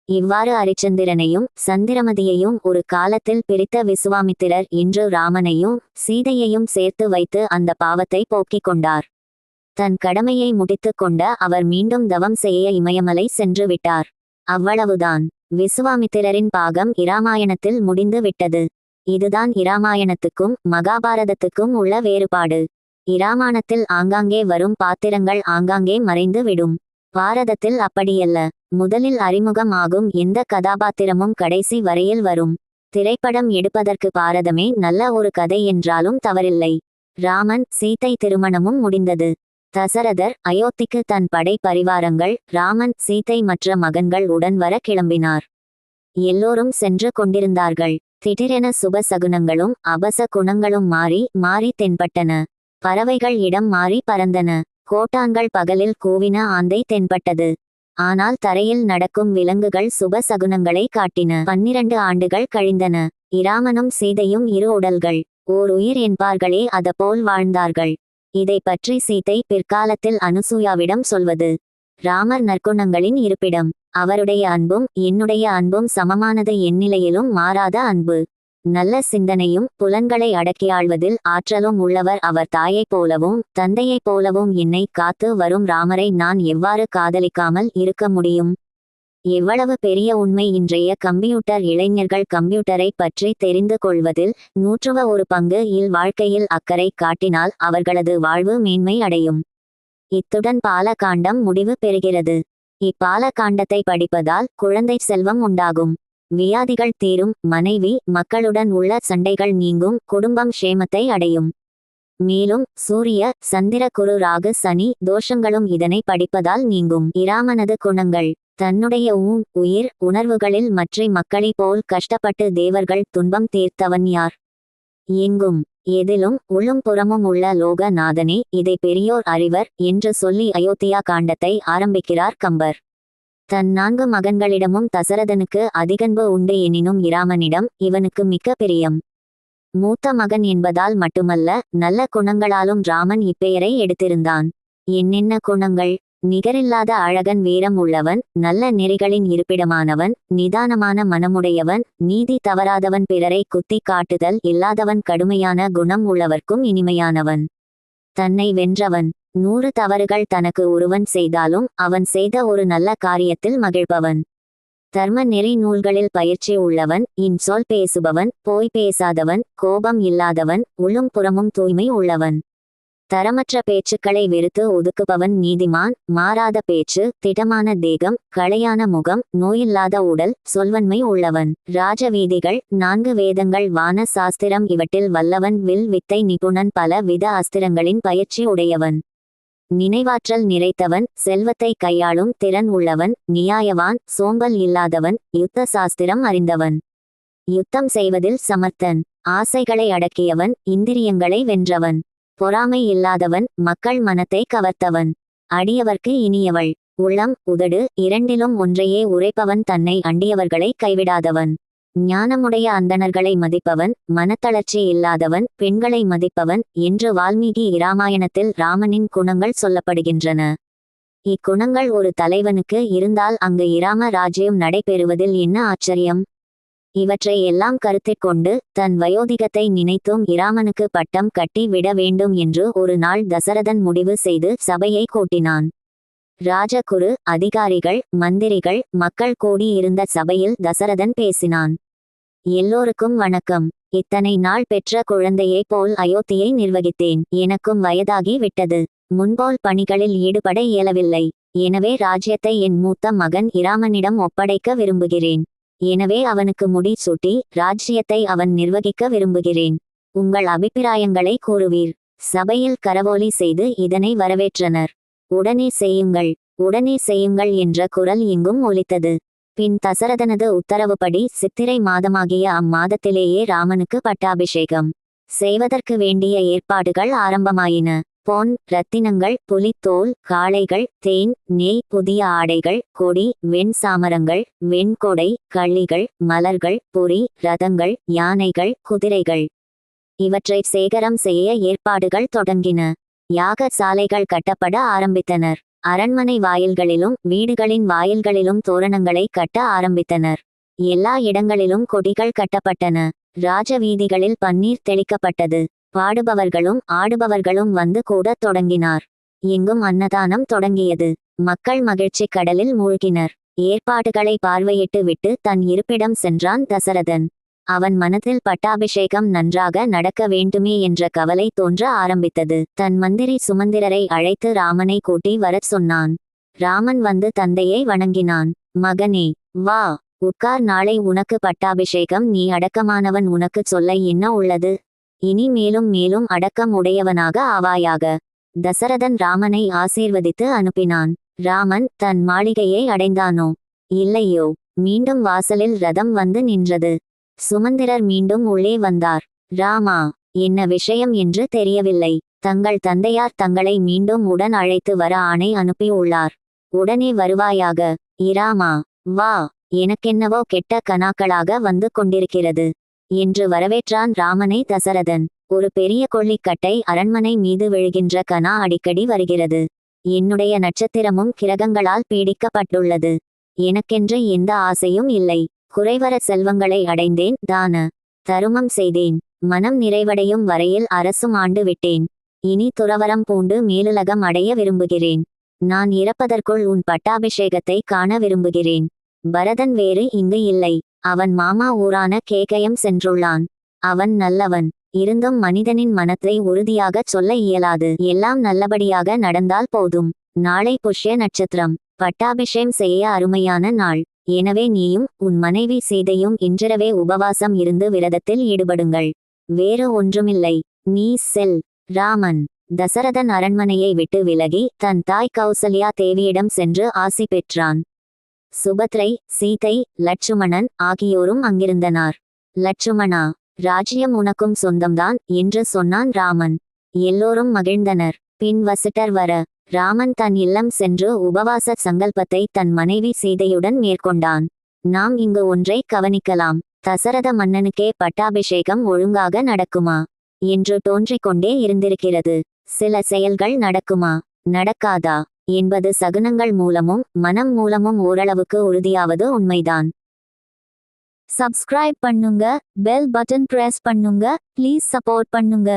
இவ்வாறு அரிச்சந்திரனையும் சந்திரமதியையும் ஒரு காலத்தில் பிரித்த விசுவாமித்திரர் இன்று ராமனையும் சீதையையும் சேர்த்து வைத்து அந்த பாவத்தை போக்கிக் கொண்டார். தன் கடமையை முடித்து கொண்ட அவர் மீண்டும் தவம் செய்ய இமயமலை சென்று விட்டார். அவ்வளவுதான். விசுவாமித்திரரின் பாகம் இராமாயணத்தில் முடிந்து விட்டது. இதுதான் இராமாயணத்துக்கும் மகாபாரதத்துக்கும் உள்ள வேறுபாடு. இராமாயணத்தில் ஆங்காங்கே வரும் பாத்திரங்கள் ஆங்காங்கே மறைந்து விடும். பாரதத்தில் அப்படியல்ல. முதலில் அறிமுகம் ஆகும் எந்த கதாபாத்திரமும் கடைசி வரையில் வரும். திரைப்படம் எடுப்பதற்கு பாரதமே நல்ல ஒரு கதை என்றாலும் தவறில்லை. ராமன் சீதை திருமணமும் முடிந்தது. தசரதர் அயோத்திக்கு தன் படை பரிவாரங்கள் ராமன் சீதை மற்ற மகன்கள் உடன் வர கிளம்பினார். எல்லோரும் சென்று கொண்டிருந்தார்கள். திடீரென சுப சகுனங்களும் அபச குணங்களும் மாறி மாறி தென்பட்டன. பறவைகள் இடம் மாறி பறந்தன. கோட்டான்கள் பகலில் கூவின ஆந்தை தென்பட்டது. ஆனால் தரையில் நடக்கும் விலங்குகள் சுப சகுனங்களை காட்டின. 12 ஆண்டுகள் கழிந்தன. இராமனும் சீதையும் இரு உடல்கள் ஓர் உயிர் என்பார்களே அதபோல் வாழ்ந்தார்கள். இதை பற்றி சீதை பிற்காலத்தில் அனுசூயாவிடம் சொல்வது, ராமர் நற்குணங்களின் இருப்பிடம். அவருடைய அன்பும் என்னுடைய அன்பும் சமமானது, எந்நிலையிலும் மாறாத அன்பு. நல்ல சிந்தனையும் புலன்களை அடக்கியாள்வதில் ஆற்றலும் உள்ளவர் அவர். தாயைப் போலவும் தந்தையைப் போலவும் என்னை காத்து வரும் ராமரை நான் எவ்வாறு காதலிக்காமல் இருக்க முடியும்? எவ்வளவு பெரிய உண்மை! இன்றைய கம்ப்யூட்டர் இளைஞர்கள் கம்ப்யூட்டரை பற்றி தெரிந்து கொள்வதில் 101 இல் வாழ்க்கையில் அக்கறை காட்டினால் அவர்களது வாழ்வு மேன்மை அடையும். இத்துடன் பாலகாண்டம் முடிவு பெறுகிறது. இப்பாலகாண்டத்தை படிப்பதால் குழந்தை செல்வம் உண்டாகும், வியாதிகள் தீரும், மனைவி மக்களுடன் உள்ள சண்டைகள் நீங்கும், குடும்பம் க்ஷேமத்தை அடையும். மேலும் சூரிய சந்திர குரு ராகு சனி தோஷங்களும் இதனை படிப்பதால் நீங்கும். இராமனது குணங்கள். தன்னுடைய உயிர் உணர்வுகளில் மற்ற மக்களை போல் கஷ்டப்பட்டு தேவர்கள் துன்பம் தீர்த்தவன் யார்? எங்கும் எதிலும் உள்ளும் புறமும் உள்ள லோகநாதனே, இதை பெரியோர் அறிவர் என்று சொல்லி அயோத்தியா காண்டத்தை ஆரம்பிக்கிறார் கம்பர். தன் 4 மகன்களிடமும் தசரதனுக்கு அதிகன்பு உண்டு, எனினும் இராமனிடம் இவனுக்கு மிக்க பிரியம். மூத்த மகன் என்பதால் மட்டுமல்ல, நல்ல குணங்களாலும் ராமன் இப்பெயரை எடுத்திருந்தான். என்னென்ன குணங்கள்! நிகரில்லாத அழகன், வீரம் உள்ளவன், நல்ல நெறிகளின் இருப்பிடமானவன், நிதானமான மனமுடையவன், நீதி தவறாதவன், பிறரை குத்தி காட்டுதல் இல்லாதவன், கடுமையான குணம் உள்ளவர்க்கும் இனிமையானவன், தன்னை வென்றவன், 100 தவறுகள் தனக்கு ஒருவன் செய்தாலும் அவன் செய்த ஒரு நல்ல காரியத்தில் மகிழ்பவன், தர்ம நெறி நூல்களில் பயிற்சி உள்ளவன், இன்சொல் பேசுபவன், போய் பேசாதவன், கோபம் இல்லாதவன், உள்ளும் புறமும் தூய்மை உள்ளவன், தரமற்ற பேச்சுக்களை வெறுத்து ஒதுக்குபவன், நீதிமான், மாறாத பேச்சு, திடமான தேகம், களையான முகம், நோயில்லாத உடல், சொல்வன்மை உள்ளவன், ராஜவீதிகள், 4 வேதங்கள், வான சாஸ்திரம் இவற்றில் வல்லவன், வில் வித்தை நிபுணன், பல வித அஸ்திரங்களின் பயிற்சி உடையவன், நினைவாற்றல் நிறைத்தவன், செல்வத்தை கையாளும் திறன் உள்ளவன், நியாயவான், சோம்பல் இல்லாதவன், யுத்த சாஸ்திரம் அறிந்தவன், யுத்தம் செய்வதில் சமர்த்தன், ஆசைகளை அடக்கியவன், இந்திரியங்களை வென்றவன், பொறாமை இல்லாதவன், மக்கள் மனத்தை கவர்த்தவன், அடியவர்க்கு இனியவள், உள்ளம் உதடு இரண்டிலும் ஒன்றையே உரைப்பவன், தன்னை அண்டியவர்களை கைவிடாதவன், ஞானமுடைய அந்தணர்களை மதிப்பவன், மனத்தளர்ச்சி இல்லாதவன், பெண்களை மதிப்பவன் என்று வால்மீகி இராமாயணத்தில் ராமனின் குணங்கள் சொல்லப்படுகின்றன. இக்குணங்கள் ஒரு தலைவனுக்கு இருந்தால் அங்கு இராம ராஜ்யம் நடைபெறுவதில் என்ன ஆச்சரியம்? இவற்றை எல்லாம் கருத்திற்கொண்டு தன் வயோதிகத்தை நினைத்தும் இராமனுக்கு பட்டம் கட்டி விட வேண்டும் என்று ஒரு நாள் தசரதன் முடிவு செய்து சபையை கூட்டினான். ராஜகுரு அதிகாரிகள் மந்திரிகள் மக்கள் கூடி இருந்த சபையில் தசரதன் பேசினான். எல்லோருக்கும் வணக்கம். இத்தனை நாள் பெற்ற குழந்தையைப் போல் அயோத்தியை நிர்வகித்தேன். எனக்கும் வயதாகி விட்டது. முன்போல் பணிகளில் ஈடுபட இயலவில்லை. எனவே ராஜ்யத்தை என் மூத்த மகன் இராமனிடம் ஒப்படைக்க விரும்புகிறேன். எனவே அவனுக்கு முடி சூட்டி ராஜ்யத்தை அவன் நிர்வகிக்க விரும்புகிறேன். உங்கள் அபிப்பிராயங்களை கூறுவீர். சபையில் கரவோலி செய்து இதனை வரவேற்றனர். உடனே செய்யுங்கள், உடனே செய்யுங்கள் என்ற குரல் எங்கும் ஒலித்தது. பின் தசரதனது உத்தரவுப்படி சித்திரை மாதமாகிய அம்மாதத்திலேயே ராமனுக்கு பட்டாபிஷேகம் செய்வதற்கு வேண்டிய ஏற்பாடுகள் ஆரம்பமாயின. பொன் இரத்தினங்கள், புலித்தோல், காளைகள், தேன், நெய், புதிய ஆடைகள், கொடி, வெண் சாமரங்கள், வெண்கொடை, கள்ளிகள், மலர்கள், பொறி, ரதங்கள், யானைகள், குதிரைகள் இவற்றை சேகரம் செய்ய ஏற்பாடுகள் தொடங்கின. யாக சாலைகள் கட்டப்பட ஆரம்பித்தனர். அரண்மனை வாயில்களிலும் வீடுகளின் வாயில்களிலும் தோரணங்களை கட்ட ஆரம்பித்தனர். எல்லா இடங்களிலும் கொடிகள் கட்டப்பட்டன. ராஜ வீதிகளில் பன்னீர் தெளிக்கப்பட்டது. பாடுபவர்களும் ஆடுபவர்களும் வந்து கூடத் தொடங்கினார். எங்கும் அன்னதானம் தொடங்கியது. மக்கள் மகிழ்ச்சி கடலில் மூழ்கினர். ஏற்பாடுகளை பார்வையிட்டு விட்டு தன் இருப்பிடம் சென்றான் தசரதன். அவன் மனத்தில் பட்டாபிஷேகம் நன்றாக நடக்க வேண்டுமே என்ற கவலை தோன்ற ஆரம்பித்தது. தன் மந்திரி சுமந்திரரை அழைத்து ராமனை கூட்டி வரச் சொன்னான். ராமன் வந்து தந்தையை வணங்கினான். மகனே, வா, உட்கார். நாளை உனக்கு பட்டாபிஷேகம். நீ அடக்கமானவன். உனக்குச் சொல்ல என்ன உள்ளது? இனி மேலும் மேலும் அடக்கம் உடையவனாக ஆவாயாக. தசரதன் ராமனை ஆசீர்வதித்து அனுப்பினான். ராமன் தன் மாளிகையை அடைந்தானோ இல்லையோ, மீண்டும் வாசலில் ரதம் வந்து நின்றது. சுமந்திரர் மீண்டும் உள்ளே வந்தார். ராமா, என்ன விஷயம் என்று தெரியவில்லை. தங்கள் தந்தையார் தங்களை மீண்டும் உடன் அழைத்து வர ஆணை அனுப்பி உள்ளார். உடனே வருவாயாக. இராமா, வா, எனக்கென்னவோ கெட்ட கனாக்களாக வந்து கொண்டிருக்கிறது என்று வரவேற்றான் ராமனை தசரதன். ஒரு பெரிய கொள்ளிக்கட்டை அரண்மனை மீது விழுகின்ற கனா அடிக்கடி வருகிறது. என்னுடைய நட்சத்திரமும் கிரகங்களால் பீடிக்கப்பட்டுள்ளது. எனக்கென்று எந்த ஆசையும் இல்லை. குறைவர செல்வங்களை அடைந்தேன். தான தருமம் செய்தேன். மனம் நிறைவடையும் வரையில் அரசும் ஆண்டு விட்டேன். இனி துறவரம் பூண்டு மேலுலகம் அடைய விரும்புகிறேன். நான் இறப்பதற்குள் உன் பட்டாபிஷேகத்தை காண விரும்புகிறேன். பரதன் வேறு இங்கு இல்லை. அவன் மாமா ஊரான கேகயம் சென்றுள்ளான். அவன் நல்லவன். இருந்தும் மனிதனின் மனத்தை உறுதியாகச் சொல்ல இயலாது. எல்லாம் நல்லபடியாக நடந்தால் போதும். நாளை புஷ்ய நட்சத்திரம். பட்டாபிஷேகம் செய்ய அருமையான நாள். எனவே நீயும் உன் மனைவி சீதையும் இன்றிரவே உபவாசம் இருந்து விரதத்தில் ஈடுபடுங்கள். வேறு ஒன்றுமில்லை. நீ செல். ராமன் தசரதன் அரண்மனையை விட்டு விலகி தன் தாய் கௌசல்யா தேவியிடம் சென்று ஆசி பெற்றான். சுபத்ரை, சீதை, லட்சுமணன் ஆகியோரும் அங்கிருந்தனர். லட்சுமணா, ராஜ்யம் உனக்கும் சொந்தம்தான் என்று சொன்னான் ராமன். எல்லோரும் மகிழ்ந்தனர். பின் வசிட்டர் வர ராமன் தன் இல்லம் சென்று உபவாச சங்கல்பத்தை தன் மனைவி சீதையுடன் மேற்கொண்டான். நாம் இங்கு ஒன்றை கவனிக்கலாம். தசரத மன்னனுக்கே பட்டாபிஷேகம் ஒழுங்காக நடக்குமா என்று தோன்றிக்கொண்டே இருந்திருக்கிறது. சில செயல்கள் நடக்குமா நடக்காதா என்பது சகுனங்கள் மூலமும் மனம் மூலமும் ஓரளவுக்கு உறுதியாவது உண்மைதான். சப்ஸ்கிரைப் பண்ணுங்க, பெல் பட்டன் பிரஸ் பண்ணுங்க, ப்ளீஸ் சப்போர்ட் பண்ணுங்க.